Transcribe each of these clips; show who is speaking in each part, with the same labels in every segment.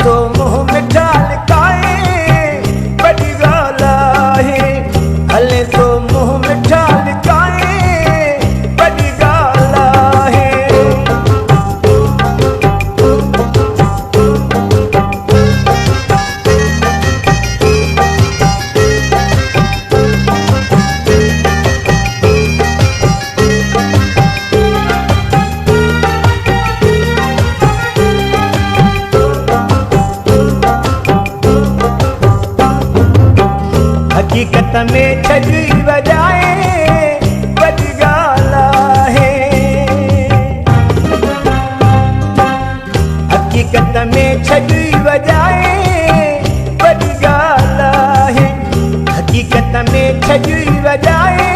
Speaker 1: तो मुंह मिठा लिकाए बड़ी गाल आहे। हले तो मुंह मिठा लिकाए बड़ी गाल आहे। हकीकत में छॼी वॼाए वॾी ॻाल्हि आहे। हकीकत में छॼी वॼाए वॾी ॻाल्हि आहे। हकीकत में छॼी वॼाए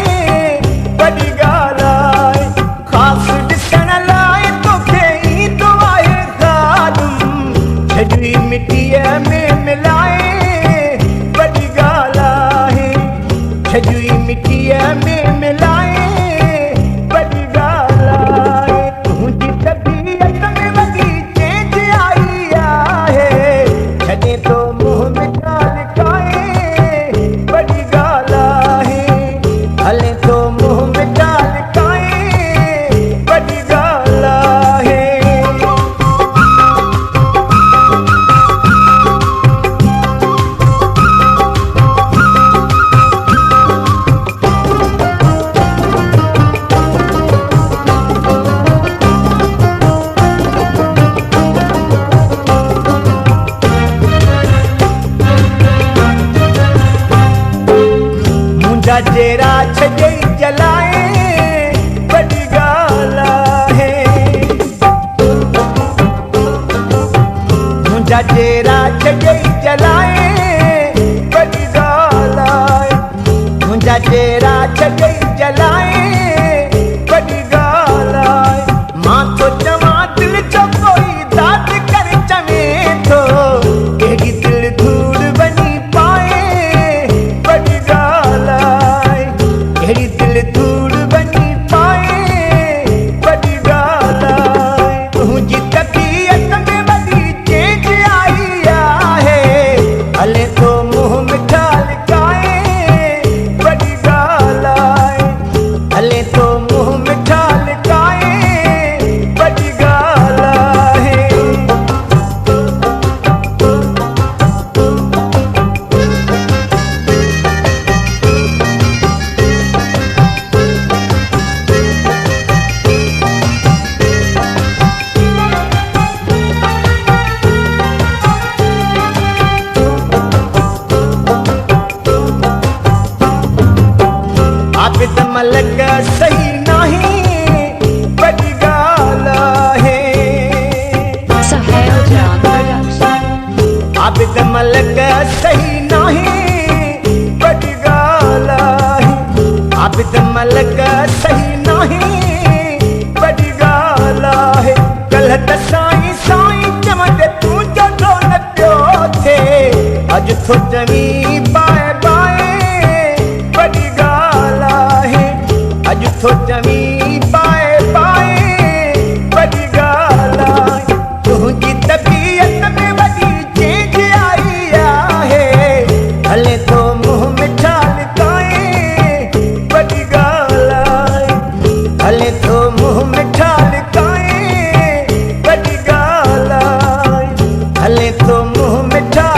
Speaker 1: वॾी ॻाल्हि आहे। ख़ासि ॾिसण लाइ तोखे ईंदो आहे ख़ालुम छॼी मिटीअ में मिलाए वॾी ॻाल्हि आहे। छॼी मिटीअ में मिलाए वॾी ॻाल्हि आहे। तुंहिंजी तबीअत में वॾी चेंज आई आहे। छॾे तो मुंहुं मिठा लिकाए वॾी ॻाल्हि आहे। हले तो मुंहुं मिठा लिकाए वॾी ॻाल्हि आहे। मुंहिंजा चेहरा छॾे जलाए वॾी ॻाल्हि आहे। मुंहिंजा चेहरा छॾे जलाए वॾी ॻाल्हि आहे। मुंहिंजा चेहरा छॾे जलाए वॾी ॻाल्हि आहे। मां थो चवां दिलि जो कोई दाद करे चवे थो कहिड़ी दिलि धूड़ वञी पाए वॾी ॻाल्हि आहे। कहिड़ी दिलि धूड़ वञी पाए वॾी ॻाल्हि आहे। तुंहिंजी तबीअत में वॾी चेंज आई आहे। हले तो मुंहुं मिठा लिकाए वॾी ॻाल्हि आहे। हले तो मुंहुं मिठा लिकाए वॾी ॻाल्हि आहे। आबिद मलक सही नहीं वॾी ॻाल्हि आहे।
Speaker 2: Sahel John Production.
Speaker 1: आबिद मलक सही नहीं वॾी ॻाल्हि आहे। आबिद मलक सही नहीं वॾी ॻाल्हि आहे। कल्ह त साईं चवंदे तूं जो न पियो थिए। अॼु थो चवीं बाए बाए वॾी ॻाल्हि आहे। अॼु थो चवीं बाए बाए वॾी ॻाल्हि आहे। तुंहिंजी तबीअत में वॾी चेंज आई आहे। हले तो मुंहुं मिठा लिकाए वॾी ॻाल्हि आहे। हले तो मुंहुं मिठा लिकाए वॾी ॻाल्हि आहे। हले तो मुंहुं मिठा